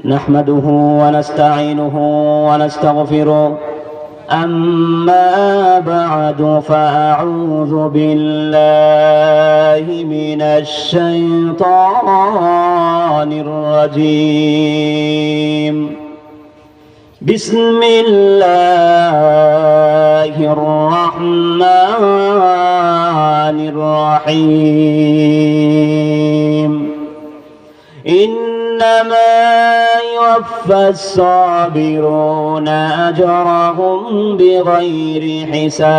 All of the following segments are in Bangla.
نحمده ونستعينه ونستغفره أما بعد فأعوذ بالله من الشيطان الرجيم بسم الله الرحمن الرحيم إنما يوفى الصابرون أجرهم بغير حساب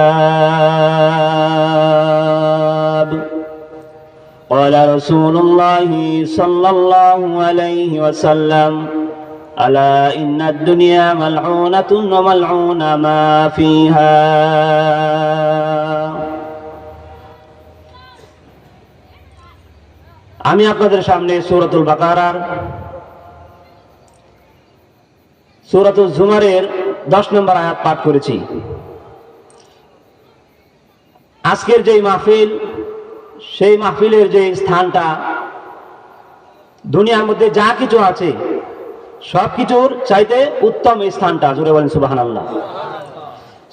قال رسول الله صلى الله عليه وسلم ألا إن الدنيا ملعونة وملعون ما فيها আমি আপনাদের সামনে সূরাতুল বাকারার সূরাতুল জুমারের 10 নম্বর আয়াত পাঠ করেছি। আজকের যে মাহফিল, সেই মাহফিলের যে স্থানটা, দুনিয়ার মধ্যে যা কিছু আছে সবকিছুর চাইতে উত্তম এই স্থানটা। জোরে বলেন সুবহানাল্লাহ।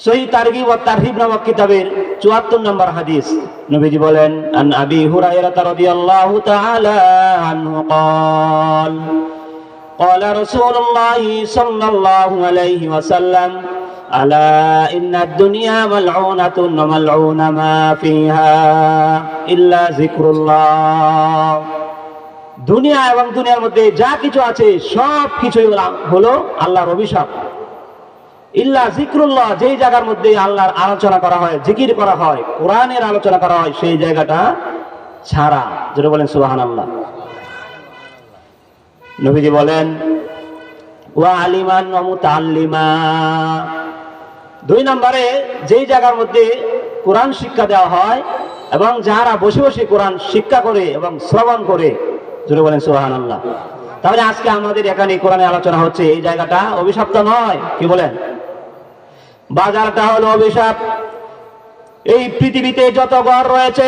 সহিহ তারগিব ওয়া তারহিব নামক কিতাবের 74 নম্বর হাদিস, নবীজি বলেন, আন আবি হুরায়রা রাদিয়াল্লাহু তাআলা আনহু قال قال رسول الله صلى الله عليه وسلم ألا إن الدنيا ملعونة وملعون ما فيها إلا ذكر الله। দুনিয়া এবং দুনিয়ার মধ্যে যা কিছু আছে সব কিছুই হলো আল্লাহর অভিশাপ। ইল্লা জিক্রুল্লাহ, যেই জায়গার মধ্যে আল্লাহর আলোচনা করা হয়, জিকির করা হয়, কোরআনের আলোচনা করা হয়, সেই জায়গাটা ছাড়া। যেটা বলেন সুবহানাল্লাহ। নবীজি বলেন ওয়া আলিমান ওয়া মুতাআল্লিমা, 2 নম্বরে যেই জায়গার মধ্যে কোরআন শিক্ষা দেওয়া হয় এবং যারা বসে বসে কোরআন শিক্ষা করে এবং শ্রবণ করে। জোরে বলেন সুবহানাল্লাহ। তাহলে আজকে আমাদের এখানে কোরআনের আলোচনা হচ্ছে, এই জায়গাটা অভিশপ্ত নয়। কি বলেন? বাজারটা হলো অভিশাপ। এই পৃথিবীতে যত ঘর রয়েছে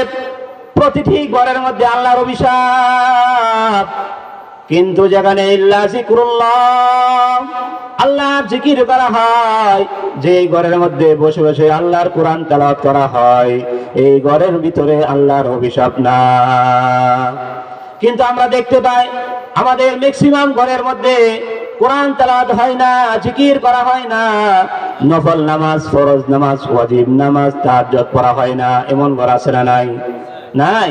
প্রতিটি ঘরের মধ্যে আল্লাহর অভিশাপ। কিন্তু যেখানে ইল্লা জিক্রুল্লাহ, আল্লাহর জিকির করা হয়, যে ঘরের মধ্যে বসে বসে আল্লাহর কোরআন তেলাওয়াত করা হয়, এই ঘরের ভিতরে আল্লাহর অভিশাপ না। কিন্তু আমরা দেখতে পাই আমাদের ম্যাক্সিমাম ঘরের মধ্যে কোরআন তেলাওয়াত হয় না, জিকির করা হয় না, নফল নামাজ, ফরজ নামাজ, ওয়াজিব নামাজ, তাহাজ্জুদ পড়া হয় না। এমন ঘর আছে না? নাই? নাই।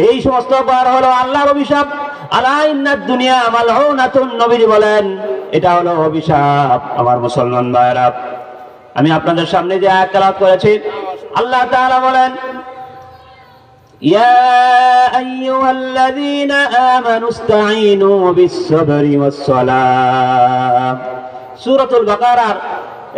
এই সমস্ত ঘর হলো আল্লাহর অভিশাপ। আলা ইন্নাদ দুনিয়া মালউনাতুন, নবীজি বলেন এটা হলো অভিশাপ। আমার মুসলমান ভাইরা, আমি আপনাদের সামনে যে আয়াত তেলাওয়াত করেছি, আল্লাহ তাআলা বলেন ইয়া আইয়ুহাল্লাযীনা আমানু ইসতাঈনু বিস-সাবরি ওয়াস-সালাহ। সূরাতুল বাকারার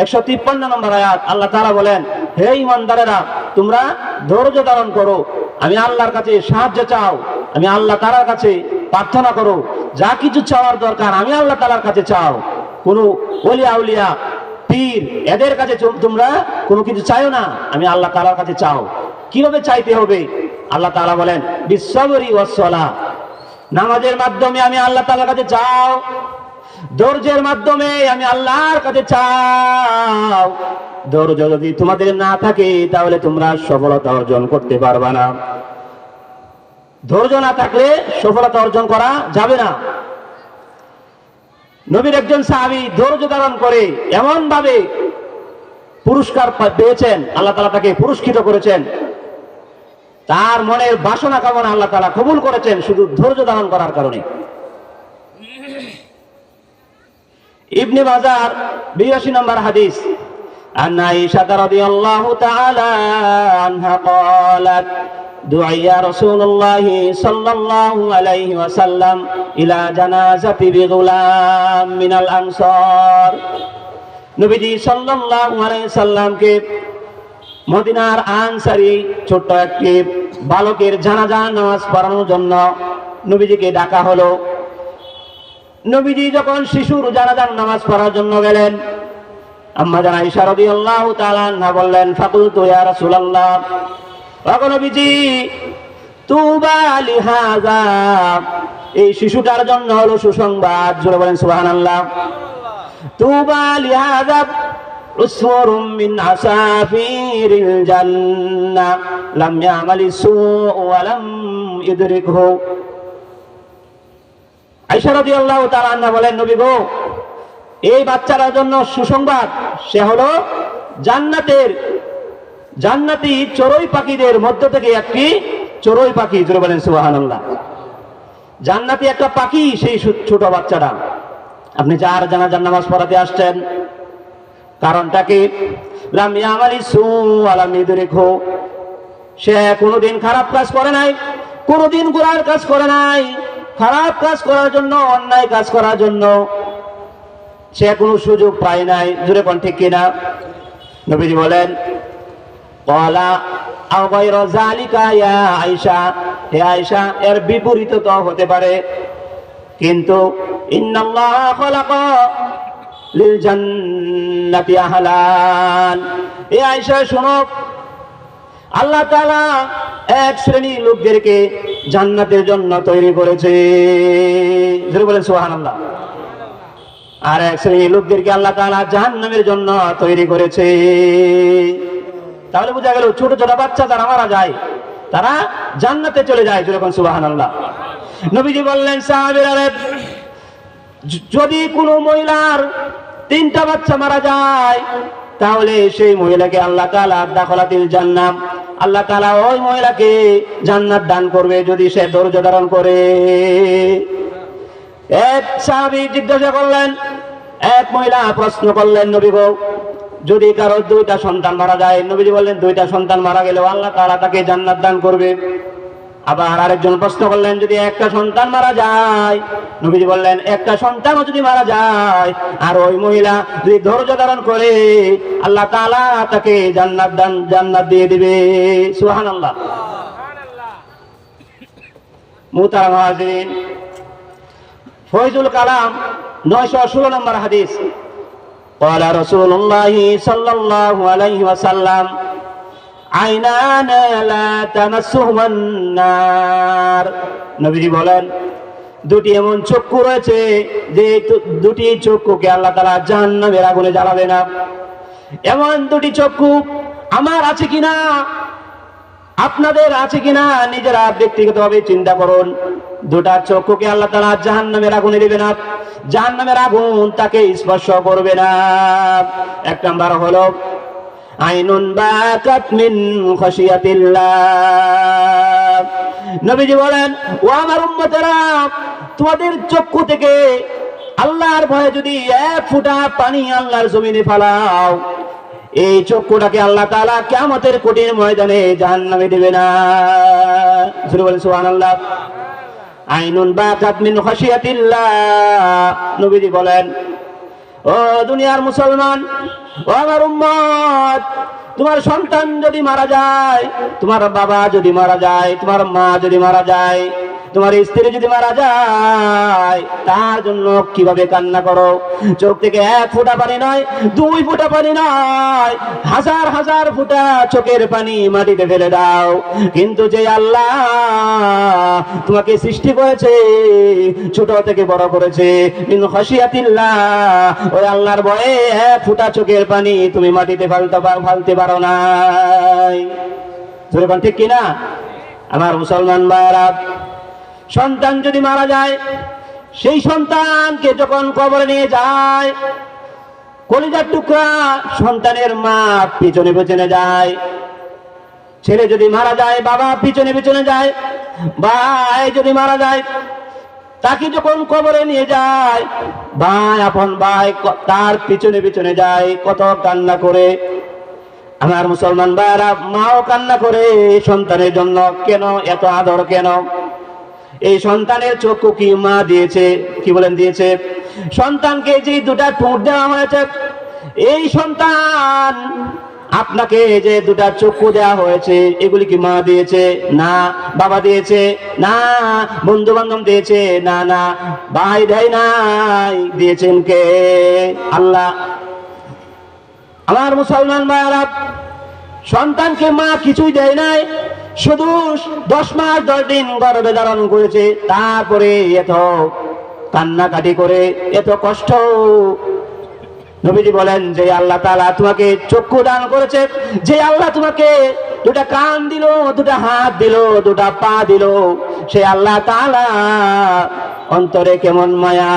153 নম্বর আয়াত, আল্লাহ তাআলা বলেন, হে ঈমানদারেরা, তোমরা ধৈর্য ধারণ করো, আমি আল্লাহর কাছে সাহায্য চাও, আমি আল্লাহ তাআলার কাছে প্রার্থনা করো, যা কিছু চাওয়ার দরকার আমি আল্লাহ তাআলার কাছে চাও। কোনো ওলি আউলিয়া, পীর, এদের কাছে তোমরা কোনো কিছু চাইও না, আমি আল্লাহ তাআলার কাছে চাও। কিভাবে চাইতে হবে? আল্লাহ তাআলা বলেন বিস-সাবরি ওয়াস-সালাহ, নামাজের মাধ্যমে আমি আল্লাহ তাআলার কাছে চাও, ধৈর্যের মাধ্যমে আমি আল্লাহর কাছে চাও। ধৈর্য যদি তোমাদের না থাকে তাহলে তোমরা সফলতা অর্জন করতে পারবে না। ধৈর্য না থাকলে সফলতা অর্জন করা যাবে না। নবীর একজন সাহাবী ধৈর্য ধারণ করে এমন ভাবে পুরস্কার পেয়েছেন, আল্লাহ তাআলা তাকে পুরস্কৃত করেছেন, তার মনের বাসনা কামনা আল্লাহ তাআলা কবুল করেছেন শুধু ধৈর্য ধারণ করার কারণে। ইবনে মাজার 82 নম্বর হাদিস, আন আয়েশা রাদিয়াল্লাহু তাআলা আনহা قالت দুআইয়া রাসূলুল্লাহ সাল্লাল্লাহু আলাইহি ওয়াসাল্লাম ইলা জানাজাতি বিগুলাম মিনাল আনসার। নবীজি সাল্লাল্লাহু আলাইহি সাল্লামকে মদিনার আনসারী ছোট্ট একটি বালকের জানাজা নামাজ পড়ানোর জন্য নবীজিকে ডাকা হলো। নবীজি যখন শিশুর জানাজার নামাজ পড়ার জন্য গেলেন, আম্মা জান আয়েশা রাদিয়াল্লাহু তাআলা আনহা বললেন, ফাকুলতু ইয়া রাসূলুল্লাহ, ও নবীজি তুবা লিহাযা এই শিশুটার জন্য হলো সুসংবাদ। জোরে বলেন সুবহানাল্লাহ। তুবা লিহাযা উসফুরুম মিন আসাফিরিল জান্নাহ লাম ইয়ামালি সুউ ওয়া লাম ইদরিকহু। আয়েশা রাদিয়াল্লাহু তাআলা আনহা বলেন, নবী গো, এই বাচ্চাটার জন্য সুসংবাদ, সে হলো জান্নাতি চড়ুই পাখিদের মধ্য থেকে একটি চড়ুই পাখি। জোরে বলেন সুবহানাল্লাহ। জান্নাতি একটা পাখি সেই ছোট বাচ্চাটা। আপনি যার জানাজার নামাজ পড়াতে আসছেন, কারণটা কি? লাম ইয়ামালি সুউ ওয়া লাম ইদরিকহু, সে কোনোদিন খারাপ কাজ করে নাই, কোনোদিন গুনার কাজ করে নাই। খারাপ কাজ করার জন্য, অন্যায় কাজ করার জন্য সে কোনো সুযোগ পায় নাই। জোরে কোন ঠিক কিনা? নবীজি বলেন, ক্বালা আও গায়রা যালিকা ইয়া আয়েশা, হে আয়েশা, এর বিপরীত তো হতে পারে, কিন্তু ইন্নাল্লাহা খালাকা লিল জান্নাতি আহলান। হে আয়েশা শোনো, আল্লাহ তাআলা এক শ্রেণীর লোকদেরকে জান্নাতের জন্য তৈরি করেছে। জোরে বলেন সুবহানাল্লাহ। আর এক শ্রেণীর লোকদেরকে আল্লাহ তাআলা জাহান্নামের জন্য তৈরি করেছে। তাহলে বোঝা গেল, ছোট ছোট বাচ্চা যারা মারা যায় তারা জান্নাতে চলে যায়। জোরে বলেন সুবহানাল্লাহ। নবীজি বললেন, সাহাবীরা, যদি কোনো মহিলার 3টা বাচ্চা মারা যায়, তাহলে সেই মহিলাকে আল্লাহ তাআলা দাখলাতিল জান্নাহ, আল্লাহ তাআলা ওই মহিলাকে জান্নাত দান করবে যদি সে ধৈর্য ধারণ করে। এক সাহাবী জিজ্ঞাসা করলেন, এক মহিলা প্রশ্ন করলেন, নবী গো, যদি কারো 2টা সন্তান মারা যায়, নবীজি বললেন 2টা সন্তান মারা গেলেও আল্লাহ তাআলা তাকে জান্নাত দান করবে। আবার আরেকজন প্রশ্ন করলেন, যদি একটা সন্তান মারা যায়, নবীজি বললেন একটা সন্তানও যদি মারা যায় আর ওই মহিলা যদি ধৈর্য ধারণ করে, আল্লাহ তাআলা তাকে জান্নাত দিয়ে দিবে। সুবহানাল্লাহ। মুহতারাম হাজিরিন, ফয়জুল কালাম 916 নম্বর হাদিস। قال رسول الله صلى الله عليه وسلم আইনান লা তামাসসুহুমা النار। নবীজি বলেন, 2টি এমন চক্ষু রয়েছে যে 2টি চক্ষুকে আল্লাহ তাআলা জাহান্নামের আগুনে জ্বালাবে না। এমন 2টি চক্ষু আমার আছে কিনা, আপনাদের আছে কিনা, নিজেরা ব্যক্তিগতভাবে চিন্তা করুন। 2টা চক্ষুকে আল্লাহ তাআলা জাহান্নামের আগুনে দিবে না, জাহান্নামের আগুন তাকে স্পর্শ করবে না। 1 নাম্বার হলো আইনুন বাকাত মিন খাশিয়াতিল্লাহ। নবীজি বলেন, ও আমার উম্মতেরা, তোমাদের চক্ষু থেকে আল্লাহর ভয়ে যদি 1 ফোঁটা পানি আল্লাহর জমিনে ফেলাও, এই চক্ষুটাকে আল্লাহ তাআলা কিয়ামতের কঠিন ময়দানে জাহান্নামে দেবে না। জোরে বলেন সুবহানাল্লাহ। আইনুন বাকাত মিন খাশিয়াতিল্লাহ। নবীজি বলেন, ও দুনিয়ার মুসলমান, ও আমার উম্মত, তোমার সন্তান যদি মারা যায়, তোমার বাবা যদি মারা যায়, তোমার মা যদি মারা যায়, তোমার স্ত্রী যদি মারা যায়, তার জন্য কিভাবে কান্না করো। চোখ থেকে 1 ফোঁটা পানি নয়, 2 ফোঁটা পানি নয়, হাজার হাজার ফোঁটা চোখের পানি মাটিতে ফেলে দাও। কিন্তু যে আল্লাহ তোমাকে সৃষ্টি করেছে, ছোট থেকে বড় করেছে, মিন খাশিয়াতিল্লাহ, ওই আল্লাহর ভয়ে 1 ফোঁটা চোখের পানি তুমি মাটিতে ফালতে পারো না। ঠিক কিনা আমার মুসলমান ভাইরা? সন্তান যদি মারা যায়, সেই সন্তানকে যখন কবরে নিয়ে যায়, কলিজার টুকরা সন্তানের মা পিছনে পিছনে যায়। ছেলে যদি মারা যায়, বাবা পিছনে পিছনে যায়। ভাই যদি মারা যায়, তাকে যখন কবরে নিয়ে যায়, ভাই আপন ভাই তার পিছনে পিছনে যায়, কত কান্না করে। আমার মুসলমান ভাইরা, মাও কান্না করে সন্তানের জন্য। কেন এত আদর কেন? এই সন্তানের চক্ষু কি মা দিয়েছে? কি বলেন দিয়েছে? সন্তানকে যে 2টা ঠোঁট দেওয়া হয়েছে, এই সন্তান আপনাকে যে 2টা চক্ষু দেওয়া হয়েছে, এগুলি কি মা দিয়েছে? না। বাবা দিয়েছে? না। বন্ধু বান্ধব দিয়েছে? না না। ভাই দেয় নাই, দিয়েছেন কে? আল্লাহ। আমার মুসলমান ভাইরা, সন্তানকে মা কিছুই দেয় নাই, শুধু 10 মাস 10 দিন গর্ভে ধারণ করেছে, তারপরে এত কান্নাকাটি করে, এত কষ্ট। নবীজি বলেন যে আল্লাহ তাআলা তোমাকে চক্ষু দান করেছে, যে আল্লাহ তোমাকে দুটা কান দিল, দুটা হাত দিল, দুটা পা দিল, সে আল্লাহ তাআলা অন্তরে কেমন মায়া।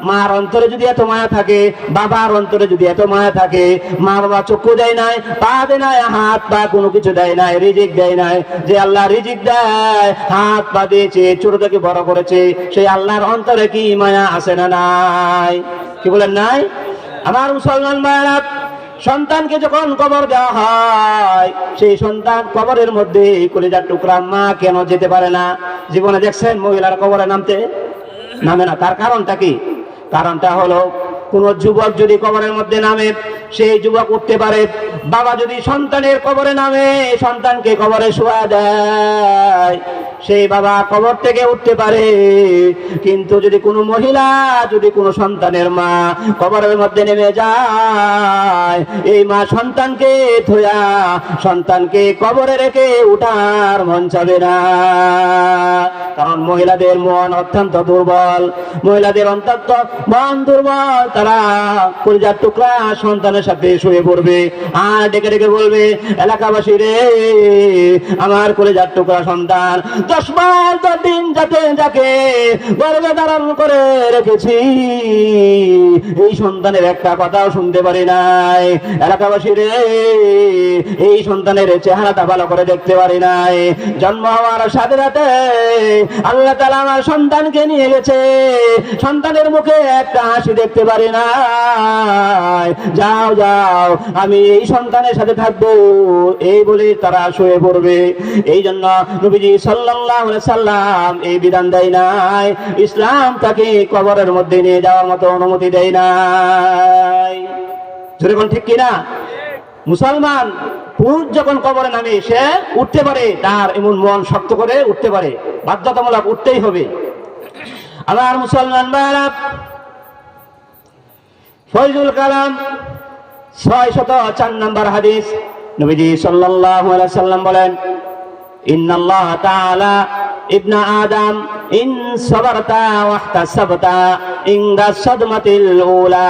মার অন্তরে যদি এত মায়া থাকে, বাবার অন্তরে যদি এত মায়া থাকে, মা বাবা চক্ষু দেয় নাই, পা দেয় নাই, হাত পা কোনো কিছু দেয় নাই, রিজিক দেয় নাই, যে আল্লাহ রিজিক দেয়, হাত পা দিয়েছে, ছোট থেকে বড় করেছে, সেই আল্লাহর অন্তরে কি মায়া আছে না নাই? কি বলেন নাই? আমার মুসলমান ভাইরা, সন্তানকে যখন কবর দেওয়া হয়, সেই সন্তান কবরের মধ্যে কলিজার টুকরা মা কেন যেতে পারে না? জীবনে দেখছেন মহিলার কবরে নামে না? তার কারণটা কি? কারণটা হলো, কোন যুবক যদি কবরের মধ্যে নামে, সেই যুবক উঠতে পারে। বাবা যদি সন্তানের কবরে নামে, সন্তানকে কবরে শোয়া দেয়, সেই বাবা কবর থেকে উঠতে পারে। কিন্তু যদি কোনো মহিলা, যদি কোনো সন্তানের মা কবরের মধ্যে নেমে যায়, এই মা সন্তানকে ধোয়া, সন্তানকে কবরে রেখে উঠার মন চাবে না। কারণ মহিলাদের মন অত্যন্ত দুর্বল, মহিলাদের অত্যন্ত মন দুর্বল। তারা কলিজার টুকরা সন্তানের সাথে শুয়ে পড়বে আর ডেকে ডেকে বলবে, এলাকাবাসী রে, আমার কলিজার টুকরা সন্তান 10 মাস 10 দিন যাকে গর্ভে ধারণ করে রেখেছি, এই সন্তানের একটা কথাও শুনতে পারি নাই। এলাকাবাসী রে, এই সন্তানের চেহারাটা ভালো করে দেখতে পারি নাই। জন্ম হওয়ার সাথে সাথে আল্লাহ তাআলা আমার সন্তানকে নিয়ে গেছে, সন্তানের মুখে একটা হাসি দেখতে পারি নাই। যাও যাও, আমি এই সন্তানের সাথে থাকবো, এই বলে তারা শুয়ে পড়বে। এই জন্য নবীজি সাল্লাল্লাহু আলাইহি সাল্লাম এই বিধান দেয় নাই, ইসলাম তাকে কবরের মধ্যে নিয়ে যাওয়ার মতো অনুমতি দেয় নাই। জোরে কোন ঠিক কিনা? মুসলমান পুরুষ যখন কবরে নামে, সে উঠতে পারে, তার এমন মন শক্ত করে উঠতে পারে, বাধ্যতামূলক উঠতেই হবে। আমার মুসলমান ভাইরা, ফয়জুল কালাম 604 নম্বর হাদিস, নবীজি সাল্লাল্লাহু আলাইহি সাল্লাম বলেন, ইন্নাল্লাহ তাআলা ইবনা আদম ইন সাবারতা ওয়াহতাসাবতা ইনদা সাদমাতিল উলা।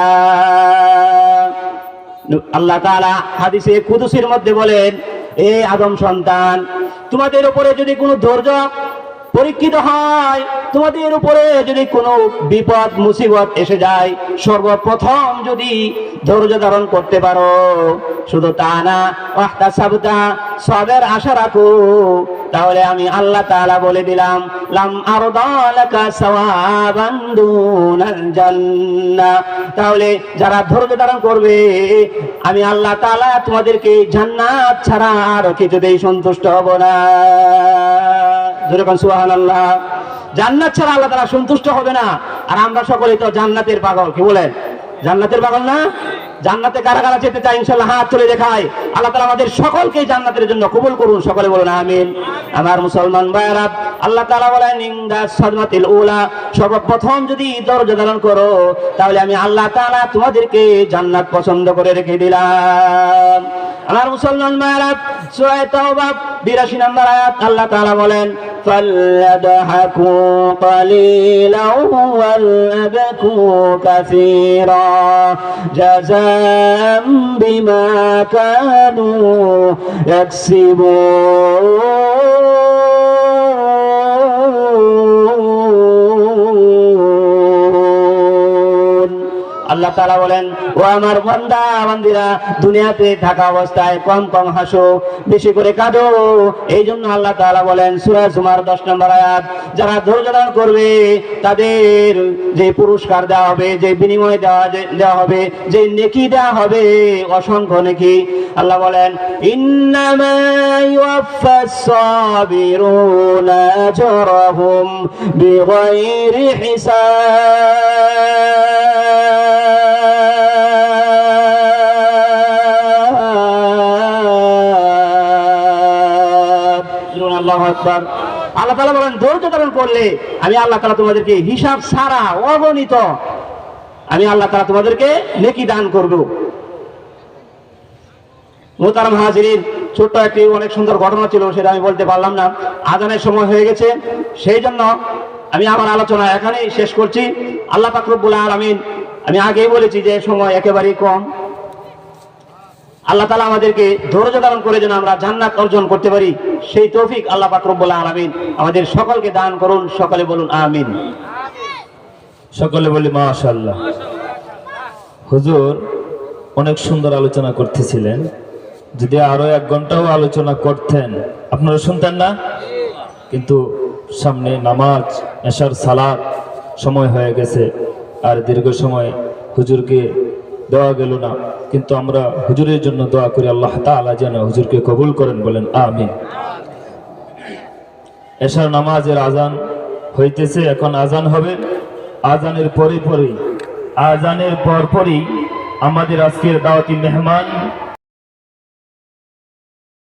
আল্লাহ তাআলা হাদিসে কুদসির মধ্যে বলেন, এ আদম সন্তান, তোমাদের উপরে যদি কোনো ধৈর্য পরীক্ষিত হয়, তোমাদের উপরে যদি কোনো বিপদ মুসিবত এসে যায়, সর্বপ্রথম যদি ধৈর্য ধারণ করতে পারো, শুধু তা না, ওয়াহতাসাবতা, সবের আশা রাখো, তাহলে আমি আল্লাহ তাআলা বলে দিলাম, লাম আরদা লাকা সাওয়াবান দুনাল জান্নাহ। তাহলে যারা ধৈর্য ধারণ করবে, আমি আল্লাহ তাআলা তোমাদেরকে জান্নাত ছাড়া আর কিছুতেই সন্তুষ্ট হব না। যেরকম সুবহানাল্লাহ, জান্নাত ছাড়া আল্লাহ তাআলা সন্তুষ্ট হবে না। আর আমরা সকলেই তো জান্নাতের পাগল, কি বলেন? জান্নাতের পাগল না? জান্নাতে কারা কারা যেতে চায় ইনশাআল্লাহ হাত তুলে দেখায়। আল্লাহ তাআলা আমাদের সকলকে জান্নাতের জন্য কবুল করুন, সকলে বলুন আমিন। আমার মুসলমান ভাইরা, আল্লাহ তাআলা বলেন, ইনদা সাদমাতিল উলা, সর্বপ্রথম যদি ধৈর্য ধারণ করো, তাহলে আমি আল্লাহ তাআলা তোমাদেরকে জান্নাত পছন্দ করে রেখে দিলাম। আমার মুসলমান ভাইরা, সূরা তাওবা 82 নম্বর আয়াত, আল্লাহ তাআলা বলেন, ফালয়াদহাকু কালিলাও ওয়ালয়াবকু কাসীরা জাযাম বিমা কানু ইয়াকসিবুন। আল্লাহ তাআলা বলেন, ও আমার বান্দা বান্দিরা, দুনিয়াতে থাকা অবস্থায় কম কম হাসো, বেশি করে কাঁদো। এই জন্য আল্লাহ তাআলা বলেন সূরা জুমার 10 নম্বর আয়াত, যারা ধৈর্য ধারণ করবে তাদের যে পুরস্কার দেওয়া হবে, যে বিনিময় দেওয়া হবে, যে নেকি দেওয়া হবে, অসংখ্য নেকি। আল্লাহ বলেন, ইন্নামা ইউওয়াফাস সাবিরুনা আজরাহুম বিগাইরি হিসাব। আল্লাহু আকবার। আল্লাহ তাআলা বলেন, ধৈর্য ধারণ করলে আমি আল্লাহ তাআলা তোমাদেরকে হিসাব ছাড়া, অগণিত, আমি আল্লাহ তাআলা তোমাদেরকে নেকি দান করব। মুহতারাম হাজিরিন, ছোট্ট একটি অনেক সুন্দর ঘটনা ছিল, সেটা আমি বলতে পারলাম না। আজানের সময় হয়ে গেছে, সেই জন্য আমি আমার আলোচনা এখানেই শেষ করছি। আল্লাহ পাক রব্বুল আলামিন, আমি আগেই বলেছি যে সময় একেবারেই কম। আল্লাহ তাআলা আমাদেরকে ধৈর্য ধারণ করে যেন আমরা জান্নাত অর্জন করতে পারি, সেই তৌফিক আল্লাহ পাক রব্বুল আলামিন আমাদের সকলকে দান করুন। সকলে বলুন আমিন। সকলে বলি মাশাআল্লাহ। হুজুর অনেক সুন্দর আলোচনা করতেছিলেন, যদি আরো 1 ঘন্টাও আলোচনা করতেন আপনারা শুনতেন না, কিন্তু সামনে নামাজ, এশার সালাত সময় হয়ে গেছে, আর দীর্ঘ সময় হুজুরকে দেওয়া গেল না। কিন্তু আমরা হুজুরের জন্য দোয়া করি, আল্লাহ তাআলা যেন হুজুরকে কবুল করেন, বলেন আমিন। এশার নামাজের আজান হইতেছে, এখন আজান হবে। আজানের পরপরই আমাদের আজকের দাওয়াতি মেহমান